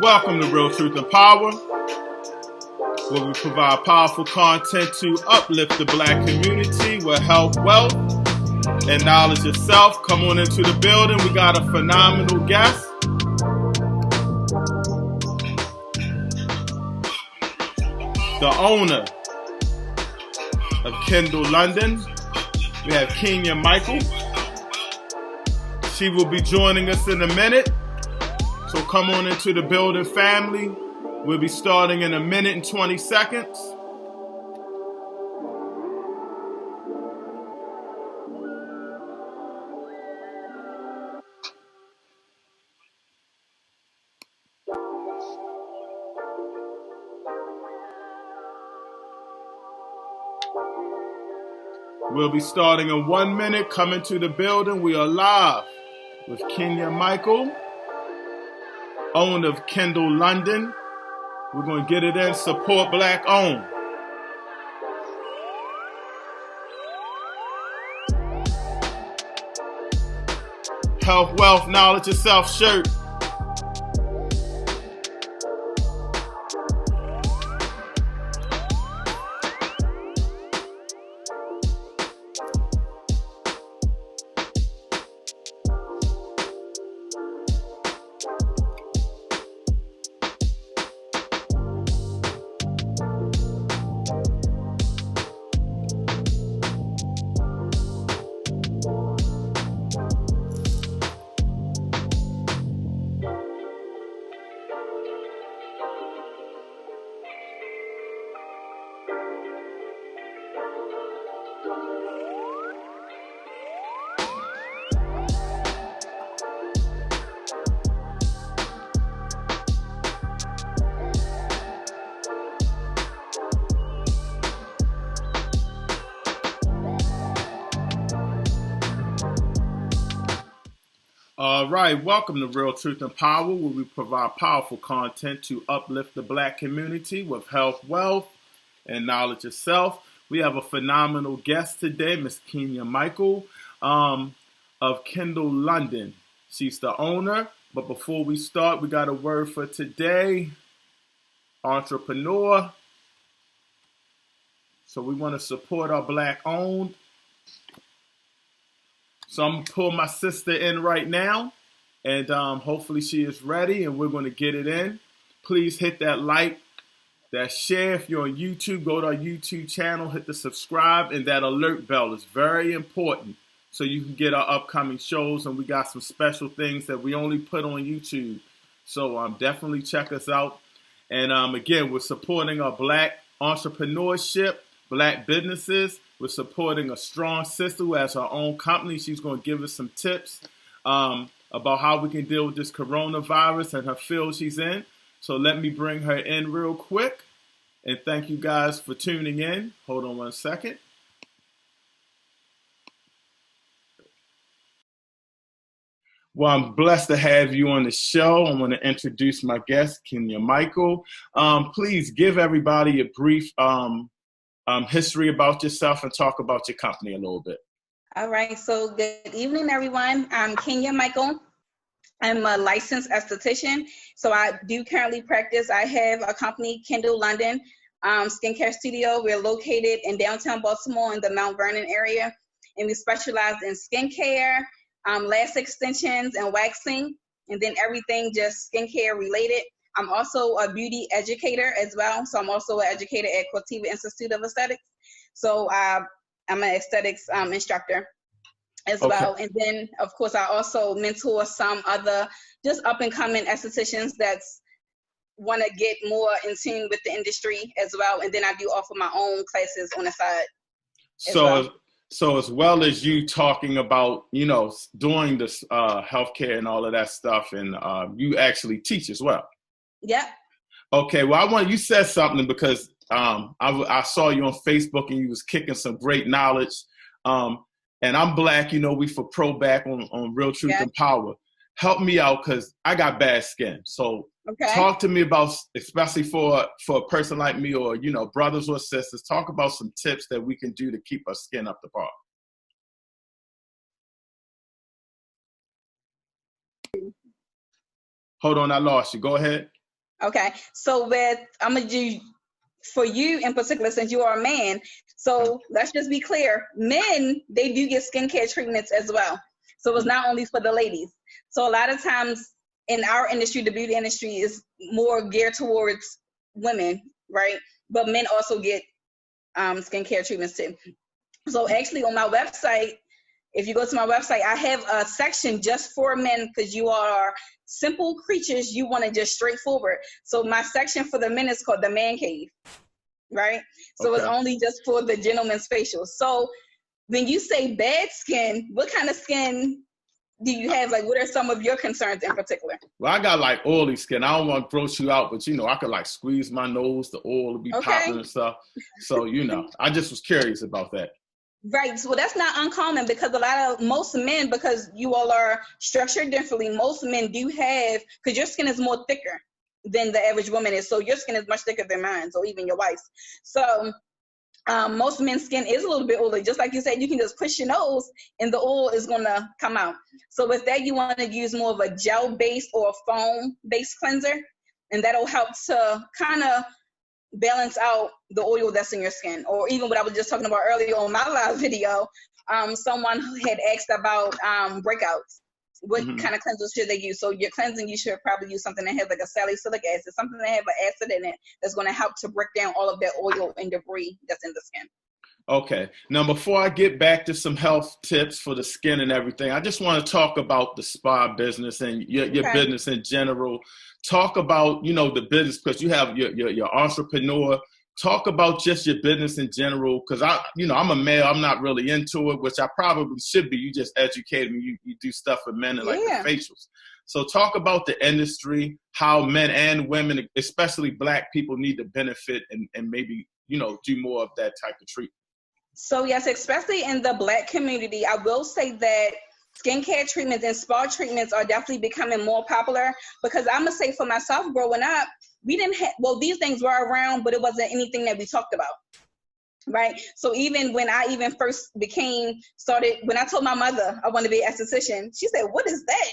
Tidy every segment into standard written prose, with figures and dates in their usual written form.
Welcome to Real Truth and Power, where we provide powerful content to uplift the Black community with health, wealth, and knowledge of self. Come on into the building. We got a phenomenal guest. The owner of KENDYLLONDON. We have Keenya Mikel. She will be joining us in a minute. So come on into the building, family. We'll be starting in a minute and 20 seconds. We'll be starting in 1 minute. Come into the building. We are live with Keenya Mikel, owner of KENDYLLONDON. We're going to get it in. Support Black owned. Health, wealth, knowledge of self shirt. All right, welcome to Real Truth and Power, where we provide powerful content to uplift the Black community with health, wealth, and knowledge of self. We have a phenomenal guest today, Miss Keenya Mikel of KENDYLLONDON. She's the owner, but before we start, we got a word for today, entrepreneur. So we want to support our Black owned. So I'm going to pull my sister in right now, and hopefully she is ready, and we're going to get it in. Please hit that like, that share. If you're on YouTube, go to our YouTube channel, hit the subscribe, and that alert bell is very important so you can get our upcoming shows, and we got some special things that we only put on YouTube. So definitely check us out. And again, we're supporting our Black entrepreneurship, Black businesses. We're supporting a strong sister who has her own company. She's going to give us some tips about how we can deal with this coronavirus and her field she's in. So let me bring her in real quick. And thank you guys for tuning in. Hold on 1 second. Well, I'm blessed to have you on the show. I want to introduce my guest, Keenya Mikel. Please give everybody a brief history about yourself and talk about your company a little bit. All right, so good evening, everyone. I'm Keenya Mikel. I'm a licensed esthetician, so I do currently practice. I have a company, KENDYLLONDON Skincare Studio. We're located in downtown Baltimore in the Mount Vernon area, and we specialize in skincare, lash extensions, and waxing, and then everything just skincare related. I'm also a beauty educator as well. So I'm also an educator at Cortiva Institute of Aesthetics. So I'm an aesthetics instructor as well. And then, of course, I also mentor some other just up-and-coming estheticians that's want to get more in tune with the industry as well. And then I do offer my own classes on the side. So as well as you talking about, doing this healthcare and all of that stuff, and you actually teach as well. Yeah. Okay. Well, you said something because I saw you on Facebook and you was kicking some great knowledge. And I'm Black, we for Pro-Back on Real Truth and Power. Help me out because I got bad skin. So talk to me about, especially for a person like me or, brothers or sisters, talk about some tips that we can do to keep our skin up to par. Hold on, I lost you. Go ahead. Okay. So I'm going to do for you in particular, since you are a man. So let's just be clear. Men, they do get skincare treatments as well. So it's not only for the ladies. So a lot of times in our industry, the beauty industry is more geared towards women, right? But men also get skincare treatments too. So actually on my website, if you go to my website, I have a section just for men because you are simple creatures. You want to just straightforward. So my section for the men is called the man cave, right? So it's only just for the gentleman's facial. So when you say bad skin, what kind of skin do you have? Like, what are some of your concerns in particular? Well, I got like oily skin. I don't want to gross you out, but I could like squeeze my nose, the oil will be popping and stuff. So, I just was curious about that. Right. So that's not uncommon because most men, because you all are structured differently, most men do have, because your skin is more thicker than the average woman is. So your skin is much thicker than mine, or even your wife's. So most men's skin is a little bit oily. Just like you said, you can just push your nose and the oil is going to come out. So with that, you want to use more of a gel-based or a foam-based cleanser, and that'll help to kind of balance out the oil that's in your skin. Or even what I was just talking about earlier on my live video, someone had asked about breakouts. What kind of cleanser should they use? So your cleansing, you should probably use something that has like a salicylic acid, something that has an acid in it that's going to help to break down all of that oil and debris that's in the skin. Okay. Now, before I get back to some health tips for the skin and everything, I just want to talk about the spa business and your business in general. Talk about, the business, because you have your entrepreneur. Talk about just your business in general, because I'm a male. I'm not really into it, which I probably should be. You just educated me. You do stuff for men and like the facials. So talk about the industry, how men and women, especially Black people, need to benefit and maybe, do more of that type of treatment. So yes, especially in the Black community, I will say that skincare treatments and spa treatments are definitely becoming more popular, because I'm going to say for myself, growing up, we didn't have, these things were around, but it wasn't anything that we talked about, right? So even when I first when I told my mother I want to be an esthetician, she said, what is that?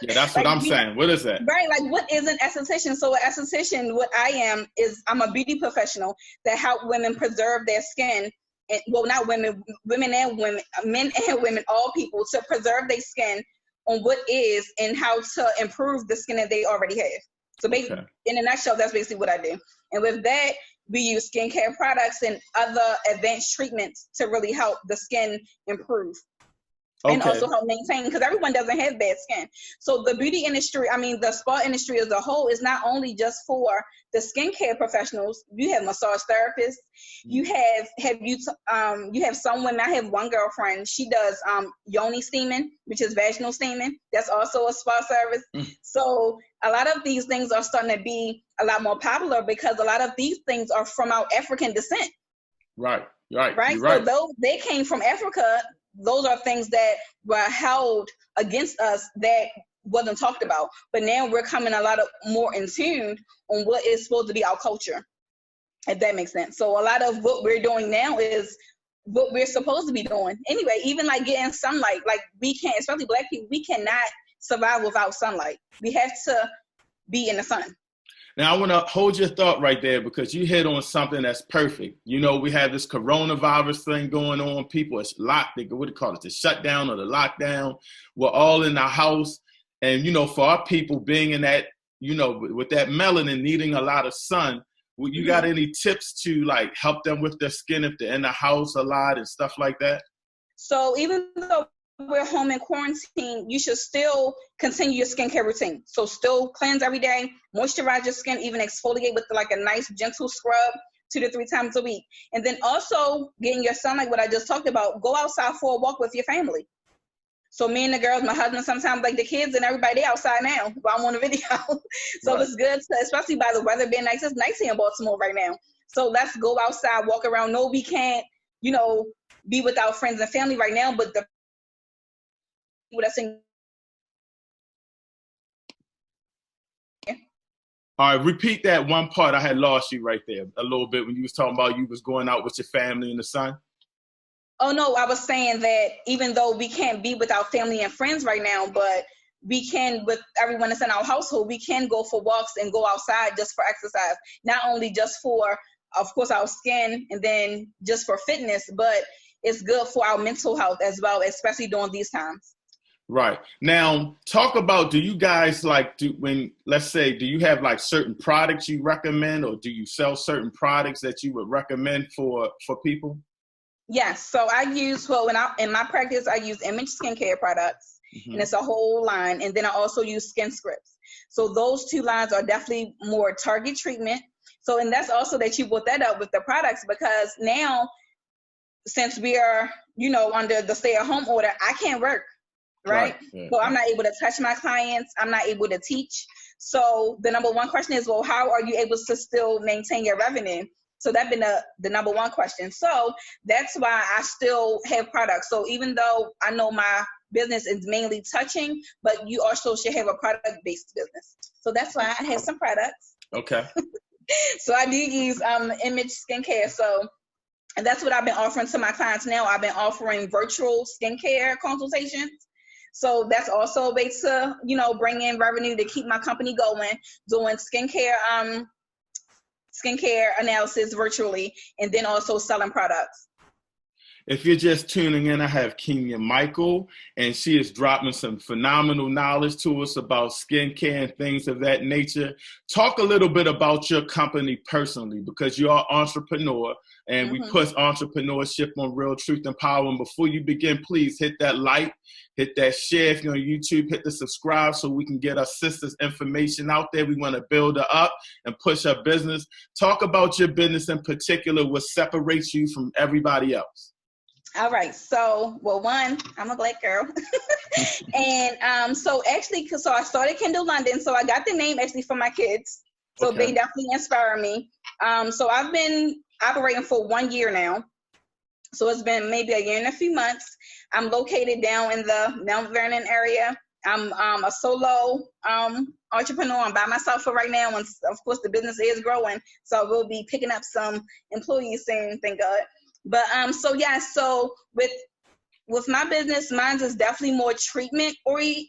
Yeah, that's what I'm saying. What is that? Right, like what is an esthetician? So an esthetician, what I am is I'm a beauty professional that help women preserve their skin. Well, not women, men and women, all people, to preserve their skin on what is and how to improve the skin that they already have. So basically, in a nutshell, that's basically what I do. And with that, we use skincare products and other advanced treatments to really help the skin improve. And also help maintain, because everyone doesn't have bad skin. So the beauty industry, the spa industry as a whole, is not only just for the skincare professionals. You have massage therapists. You have some women. I have one girlfriend. She does yoni steaming, which is vaginal steaming. That's also a spa service. So a lot of these things are starting to be a lot more popular because a lot of these things are from our African descent. Right. So though they came from Africa, those are things that were held against us that wasn't talked about. But now we're coming a lot more in tune on what is supposed to be our culture, if that makes sense. So a lot of what we're doing now is what we're supposed to be doing. Anyway, even like getting sunlight, like we can't, especially Black people, we cannot survive without sunlight. We have to be in the sun. Now, I want to hold your thought right there, because you hit on something that's perfect. We have this coronavirus thing going on. People are locked. What do you call it? The shutdown or the lockdown. We're all in our house. And, for our people being in that, with that melanin, needing a lot of sun, you got any tips to like help them with their skin if they're in the house a lot and stuff like that? So even though we're home in quarantine, you should still continue your skincare routine. So still cleanse every day, moisturize your skin, even exfoliate with like a nice gentle scrub 2 to 3 times a week. And then also getting your sunlight, what I just talked about, go outside for a walk with your family. So me and the girls, my husband, sometimes like the kids and everybody, they outside now while I'm on the video. So It's good, especially by the weather being nice. It's nice here in Baltimore right now. So let's go outside, walk around. No, we can't, be with our friends and family right now, but the All right, repeat that one part. I had lost you right there a little bit when you was talking about you was going out with your family in the sun. Oh no, I was saying that even though we can't be with our family and friends right now, but we can, with everyone that's in our household, we can go for walks and go outside just for exercise, not only just for, of course, our skin and then just for fitness, but it's good for our mental health as well, especially during these times. Right. Now, talk about, do you guys let's say, do you have like certain products you recommend, or do you sell certain products that you would recommend for people? Yes. So I use, in my practice, I use Image skincare products, and it's a whole line. And then I also use Skin Scripts. So those two lines are definitely more target treatment. So, and that's also that you brought that up with the products, because now, since we are, under the stay-at-home order, I can't work, right? Yeah. So I'm not able to touch my clients. I'm not able to teach. So the number one question is, well, how are you able to still maintain your revenue? So that's been the number one question. So that's why I still have products. So even though I know my business is mainly touching, but you also should have a product-based business. So that's why I have some products. Okay. So I do use Image skincare. So, and that's what I've been offering to my clients now. I've been offering virtual skincare consultations. So that's also a way to, bring in revenue to keep my company going, doing skincare analysis virtually, and then also selling products. If you're just tuning in, I have Keenya Mikel, and she is dropping some phenomenal knowledge to us about skincare and things of that nature. Talk a little bit about your company personally, because you're an entrepreneur, and we push entrepreneurship on Real Truth and Power. And before you begin, please hit that like, hit that share if you're on YouTube, hit the subscribe so we can get our sisters' information out there. We want to build her up and push her business. Talk about your business in particular, what separates you from everybody else. All right. So, well, one, I'm a Black girl. And so actually, so I started KENDYLLONDON. So I got the name actually from my kids. So they definitely inspire me. So I've been operating for 1 year now. So it's been maybe a year and a few months. I'm located down in the Mount Vernon area. I'm a solo entrepreneur. I'm by myself for right now. And of course, the business is growing. So we'll be picking up some employees soon, thank God. But so with my business, mine is definitely more treatment oriented,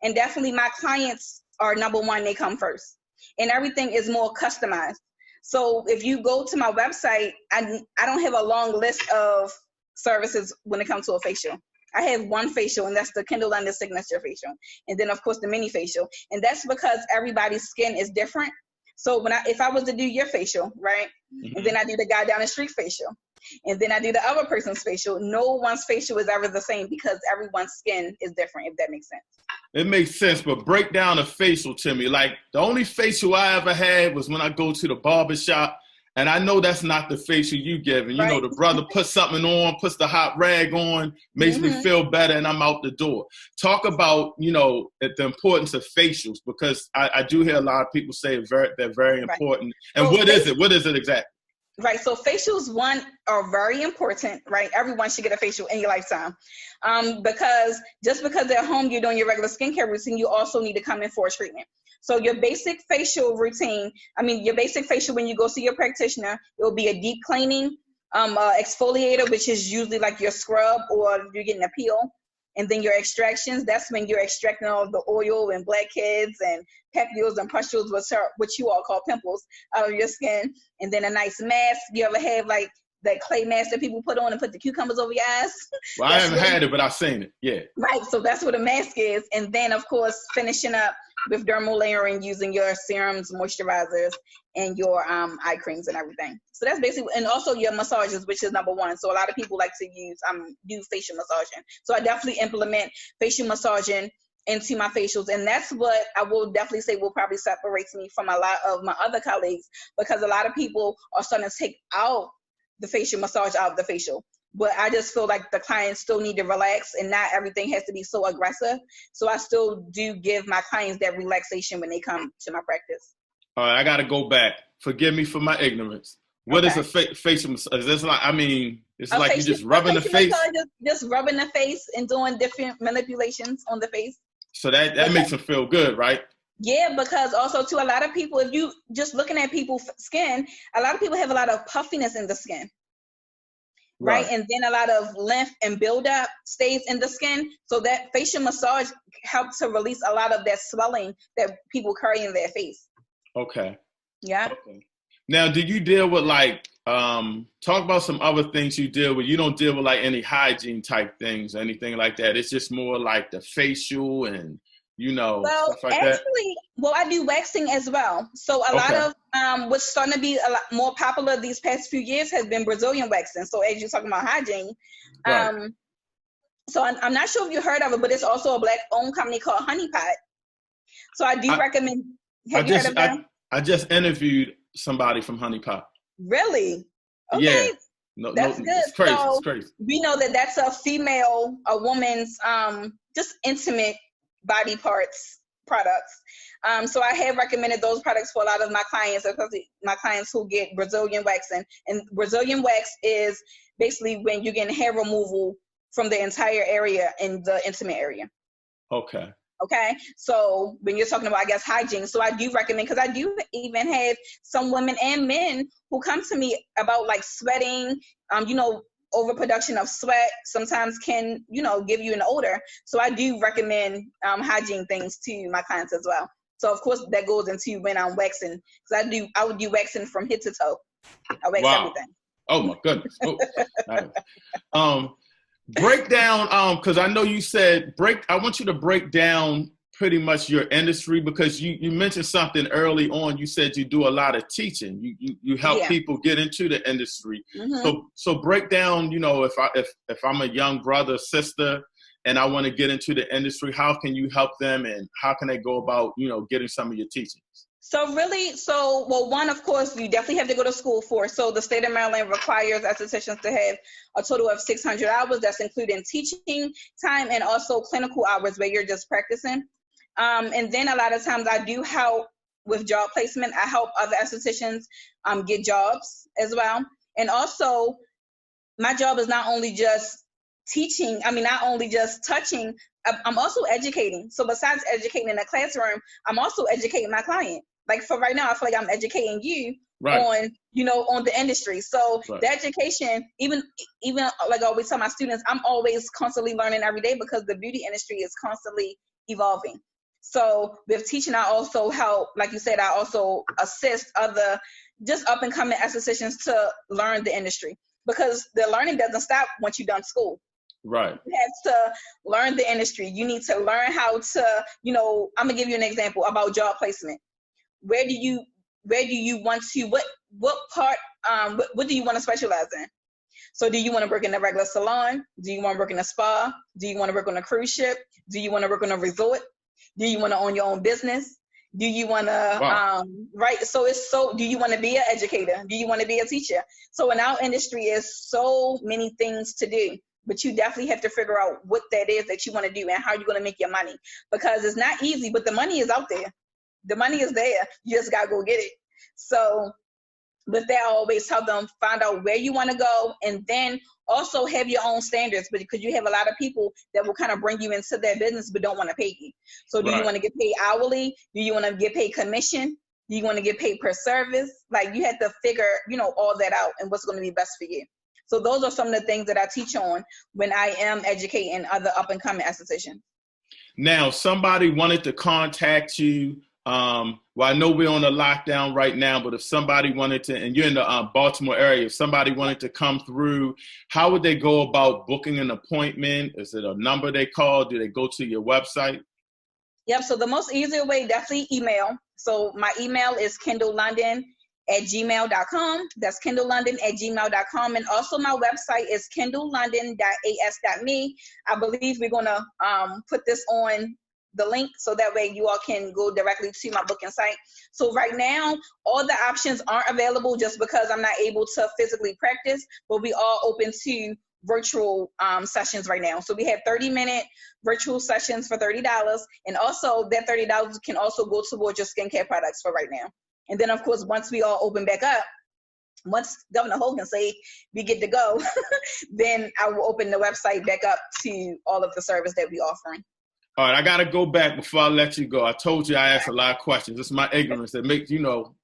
and definitely my clients are number one. They come first, and everything is more customized. So if you go to my website, I don't have a long list of services when it comes to a facial. I have one facial, and that's the KENDYLLONDON signature facial, and then of course the mini facial, and that's because everybody's skin is different. So if I was to do your facial, right, and then I do the guy down the street facial, and then I do the other person's facial, no one's facial is ever the same because everyone's skin is different, if that makes sense. It makes sense, but break down a facial to me. Like, the only facial I ever had was when I go to the barber shop, and I know that's not the facial you give. And, the brother puts something on, puts the hot rag on, makes me feel better, and I'm out the door. Talk about, the importance of facials, because I do hear a lot of people say they're very important. And what is it? What is it exactly? Right. So facials, one, are very important, right? Everyone should get a facial in your lifetime. Because just because at home you're doing your regular skincare routine, you also need to come in for a treatment. So your basic facial routine, your basic facial when you go see your practitioner, it will be a deep cleaning, exfoliator, which is usually like your scrub or you're getting a peel. And then your extractions, that's when you're extracting all the oil and blackheads and papules and pustules, which you all call pimples, out of your skin. And then a nice mask. You ever have like that clay mask that people put on and put the cucumbers over your eyes? Well, I haven't had it, but I've seen it. Yeah. Right. So that's what a mask is. And then, of course, finishing up with dermal layering using your serums, moisturizers, and your eye creams and everything. So that's basically, and also your massages, which is number one. So a lot of people like to do facial massaging. So I definitely implement facial massaging into my facials. And that's what I will definitely say will probably separate me from a lot of my other colleagues, because a lot of people are starting to take out the facial massage out of the facial. But I just feel like the clients still need to relax, and not everything has to be so aggressive. So I still do give my clients that relaxation when they come to my practice. All right, I got to go back. Forgive me for my ignorance. What is a facial massage? Is this like, it's like you just rubbing the face? Just rubbing the face and doing different manipulations on the face. So that makes them feel good, right? Yeah, because also too, a lot of people, if you just looking at people's skin, a lot of people have a lot of puffiness in the skin. right? Right. And then a lot of lymph and buildup stays in the skin. So that facial massage helps to release a lot of that swelling that people carry in their face. Okay. Yeah. Okay. Now, do you deal with like, talk about some other things you deal with? You don't deal with like any hygiene type things, anything like that. It's just more like the facial and, Well, stuff like that. actually, I do waxing as well. So a lot Okay. of what's starting to be a lot more popular these past few years has been Brazilian waxing. So as you're talking about hygiene, Right. so I'm not sure if you heard of it, but it's also a Black-owned company called Honey Pot. So I do I, recommend. I Have you heard just, of I, them? I just interviewed somebody from Honey Pot. Really? Yeah. Okay, No, that's no, good. it's crazy. It's So crazy. we know that that's a woman's just intimate body parts products. So I have recommended those products for a lot of my clients, especially my clients who get Brazilian waxing. And Brazilian wax is basically when you're getting hair removal from the entire area in the intimate area. Okay. Okay, so when you're talking about, I guess, hygiene, so I do recommend, because I do even have some women and men who come to me about like sweating, overproduction of sweat sometimes can, give you an odor. So I do recommend hygiene things to my clients as well. So of course that goes into when I'm waxing, because I would do waxing from head to toe. I wax Wow. everything. Oh my goodness. Oh. Break down, because I know you said I want you to break down pretty much your industry, because you mentioned something early on. You said you do a lot of teaching. You help people get into the industry. Mm-hmm. So break down, if I'm a young brother, sister, and I want to get into the industry, how can you help them, and how can they go about, getting some of your teachings? One, of course, you definitely have to go to school for. So the state of Maryland requires estheticians to have a total of 600 hours. That's including teaching time and also clinical hours where you're just practicing. And then a lot of times I do help with job placement. I help other estheticians get jobs as well. And also, my job is not only just teaching, not only just touching, I'm also educating. So besides educating in the classroom, I'm also educating my client. Like for right now, I feel like I'm educating you on, on the industry. So the education, even like I always tell my students, I'm always constantly learning every day, because the beauty industry is constantly evolving. So with teaching, I also help, like you said, I also assist other just up and coming estheticians to learn the industry, because the learning doesn't stop once you're done school. Right. You have to learn the industry. You need to learn how to, I'm gonna give you an example about job placement. Where do you want to, what part, what do you want to specialize in? So do you want to work in a regular salon? Do you want to work in a spa? Do you want to work on a cruise ship? Do you want to work on a resort? Do you want to own your own business? Do you want to, right? So do you want to be an educator? Do you want to be a teacher? So in our industry is so many things to do, but you definitely have to figure out what that is that you want to do and how you're going to make your money, because it's not easy, but the money is out there. The money is there. You just got to go get it. So with that, I always help them find out where you want to go, and then also have your own standards, because you have a lot of people that will kind of bring you into their business but don't want to pay you. So do you want to get paid hourly? Do you want to get paid commission? Do you want to get paid per service? Like you have to figure, all that out and what's going to be best for you. So those are some of the things that I teach on when I am educating other up and coming estheticians. Now, somebody wanted to contact you. I know we're on a lockdown right now, but if somebody wanted to, and you're in the Baltimore area, if somebody wanted to come through, how would they go about booking an appointment? Is it a number they call? Do they go to your website? Yep. So the most easier way, definitely email. So my email is KENDYLLONDON@gmail.com. That's KENDYLLONDON@gmail.com. And also my website is KENDYLLONDON.as.me. I believe we're going to put this on the link so that way you all can go directly to my booking site. So right now, all the options aren't available just because I'm not able to physically practice, but we are open to virtual sessions right now. So we have 30-minute virtual sessions for $30. And also that $30 can also go towards your skincare products for right now. And then of course, once we all open back up, once Governor Hogan say we get to go, then I will open the website back up to all of the service that we're offering. All right, I got to go back before I let you go. I told you I asked a lot of questions. It's my ignorance that makes,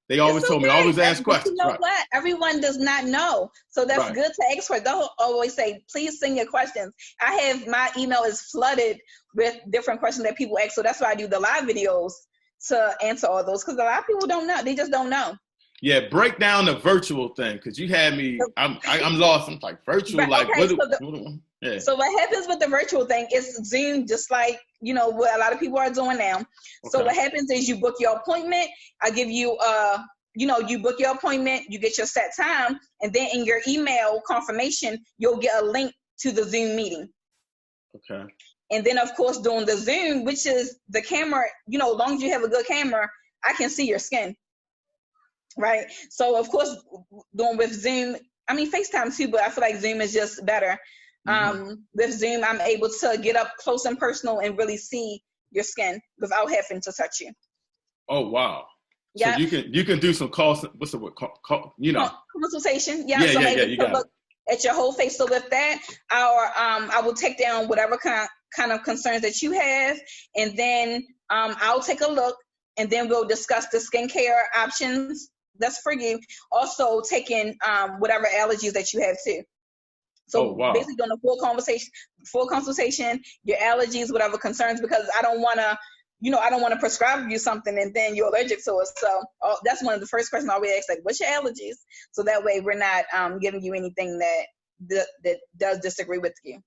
They It's always told me, always okay. ask But you questions. know Right. what? Everyone does not know. So that's Right. good to ask for. Don't always say, please send your questions. I have my email is flooded with different questions that people ask. So that's why I do the live videos to answer all those. Because a lot of people don't know. They just don't know. Yeah, break down the virtual thing, because you had me. I'm lost. I'm like virtual. But, Like okay, yeah. So what happens with the virtual thing is Zoom, just like, you know, what a lot of people are doing now. So what happens is you book your appointment. I give you, you book your appointment, you get your set time, and then in your email confirmation, you'll get a link to the Zoom meeting. Okay. And then, of course, doing the Zoom, which is the camera, you know, as long as you have a good camera, I can see your skin. Right. So, of course, doing with Zoom, I mean, FaceTime too, but I feel like Zoom is just better. With Zoom, I'm able to get up close and personal and really see your skin without having to touch you. Oh, wow. Yeah. So you can do some what's the word? Consultation. Yeah. Yeah, so I'm able you to got look at your whole face. So with that, I will take down whatever kind of concerns that you have, and then I'll take a look, and then we'll discuss the skincare options that's for you. Also taking whatever allergies that you have too. So basically doing a full consultation, your allergies, whatever concerns, because I don't want to prescribe you something and then you're allergic to it. So that's one of the first questions I always ask, like, what's your allergies? So that way we're not giving you anything that does disagree with you.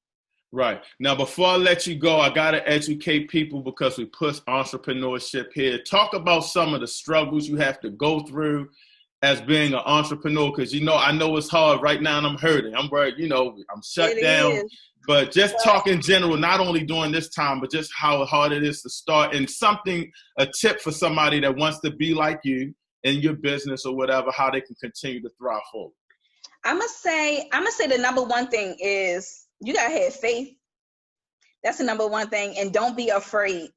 Right. Now, before I let you go, I got to educate people because we push entrepreneurship here. Talk about some of the struggles you have to go through as being an entrepreneur, because, I know it's hard right now and I'm hurting. I'm worried, I'm shut down. But just talk in general, not only during this time, but just how hard it is to start, and a tip for somebody that wants to be like you in your business or whatever, how they can continue to thrive forward. I'm gonna say the number one thing is you gotta have faith. That's the number one thing, and don't be afraid.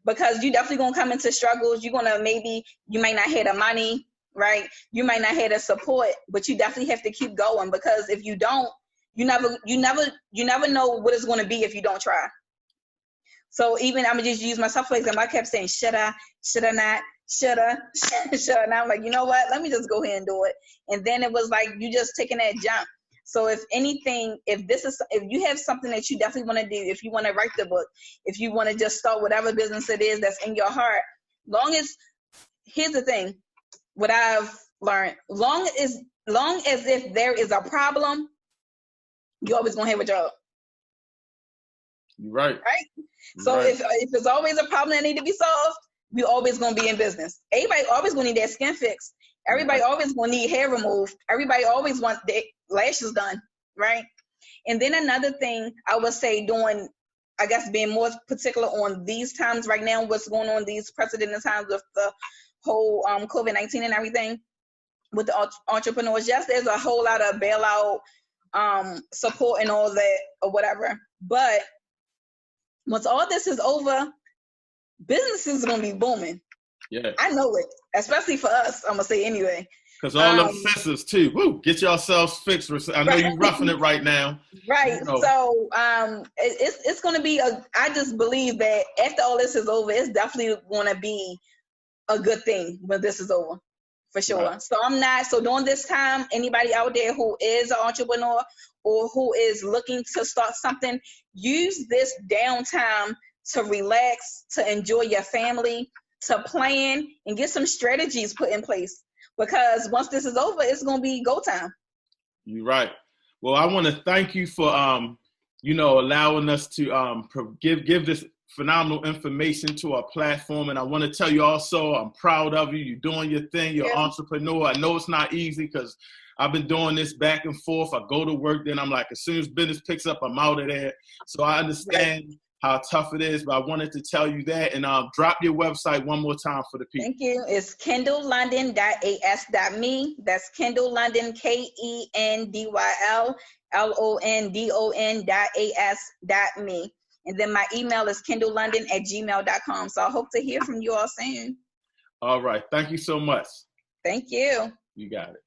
Because you definitely gonna come into struggles. You might not have the money, right? You might not have the support, but you definitely have to keep going, because if you don't, you never know what it's gonna be if you don't try. So even I'm gonna just use myself for example. I kept saying, should I not? Should I? I'm like, you know what? Let me just go ahead and do it. And then it was like you just taking that jump. So if anything, if you have something that you definitely want to do, if you want to write the book, if you want to just start whatever business it is that's in your heart, here's the thing, what I've learned, long as if there is a problem, you're always gonna have a job. Right. So if there's always a problem that need to be solved, we're always gonna be in business. Everybody always gonna need that skin fixed. Everybody always gonna need hair removed. Everybody always want their lashes done, right? And then another thing I would say, being more particular on these times right now, what's going on these precedented times with the whole COVID-19 and everything with the entrepreneurs. Yes, there's a whole lot of bailout support and all that or whatever. But once all this is over, business is gonna be booming. Yeah, I know it, especially for us. I'm gonna say anyway. Because all them sisters too. Woo, get yourselves fixed. I know you're roughing it right now. Right. So it's gonna be I just believe that after all this is over, it's definitely gonna be a good thing when this is over. For sure. Right. So during this time, anybody out there who is an entrepreneur or who is looking to start something, use this downtime to relax, to enjoy your family, to plan and get some strategies put in place. Because once this is over, it's going to be go time. You're right. Well, I want to thank you for, allowing us to give this phenomenal information to our platform. And I want to tell you also, I'm proud of you. You're doing your thing. You're an entrepreneur. I know it's not easy because I've been doing this back and forth. I go to work, then I'm like, as soon as business picks up, I'm out of there. So I understand how tough it is, but I wanted to tell you that. And drop your website one more time for the people. Thank you. It's KENDYLLONDON.as.me. That's Kendall London, KENDYLLONDON.as.me. And then my email is kendalllondon@gmail.com. So I hope to hear from you all soon. All right. Thank you so much. Thank you. You got it.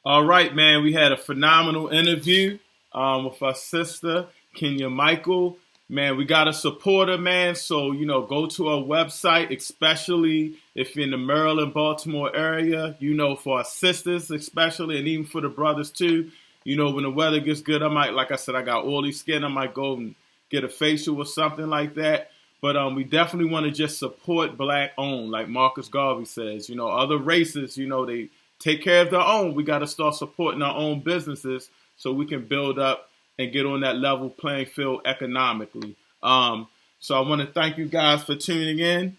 All right, man. We had a phenomenal interview with our sister, Keenya Mikel. man, we got to support her, man. So, go to our website, especially if you're in the Maryland, Baltimore area, for our sisters especially, and even for the brothers too. When the weather gets good, I might, like I said, I got oily skin. I might go and get a facial or something like that. But we definitely want to just support Black owned, like Marcus Garvey says. Other races, they take care of their own. We got to start supporting our own businesses so we can build up and get on that level playing field economically. So I want to thank you guys for tuning in.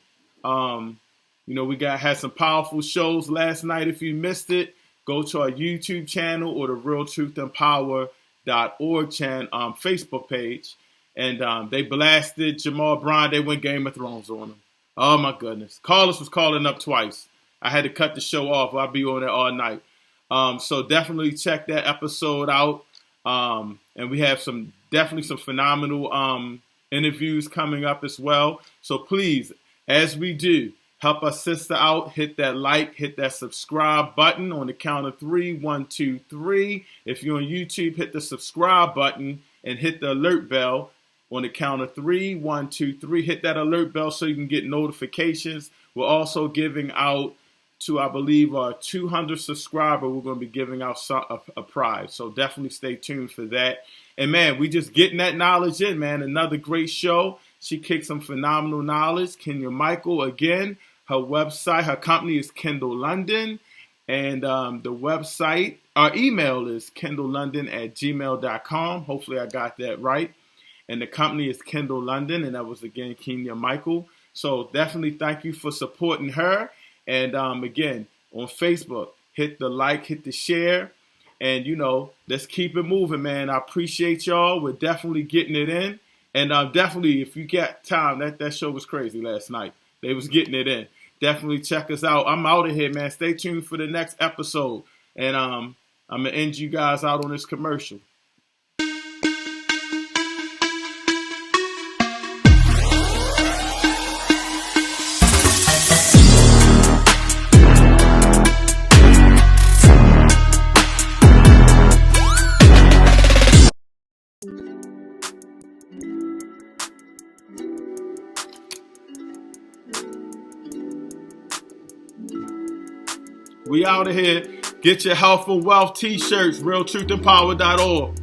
We had some powerful shows last night. If you missed it, go to our YouTube channel or the realtruthandpower.org Facebook page. And they blasted Jamal Bryant. They went Game of Thrones on him. Oh, my goodness. Carlos was calling up twice. I had to cut the show off. I'll be on it all night. So definitely check that episode out. And we have definitely some phenomenal interviews coming up as well. So please, as we do, help our sister out. Hit that like, hit that subscribe button on the count of 3. 1, 2, 3. If you're on YouTube, hit the subscribe button and hit the alert bell on the count of 3. 1, 2, 3. Hit that alert bell so you can get notifications. We're also giving out to, I believe, our 200 subscriber, we're going to be giving out a prize. So definitely stay tuned for that. And, man, we just getting that knowledge in, man. Another great show. She kicked some phenomenal knowledge. Keenya Mikel, again, her website, her company is Kendall London. And the website, our email is kendalllondon@gmail.com. Hopefully I got that right. And the company is Kendall London. And that was, again, Keenya Mikel. So definitely thank you for supporting her. And again, on Facebook, hit the like, hit the share, and let's keep it moving, man. I appreciate y'all. We're definitely getting it in, and definitely, if you got time, that show was crazy last night. They was getting it in. Definitely check us out. I'm out of here, man. Stay tuned for the next episode, and I'm gonna end you guys out on this commercial. We out of here. Get your health and wealth t-shirts, realtruthandpower.org.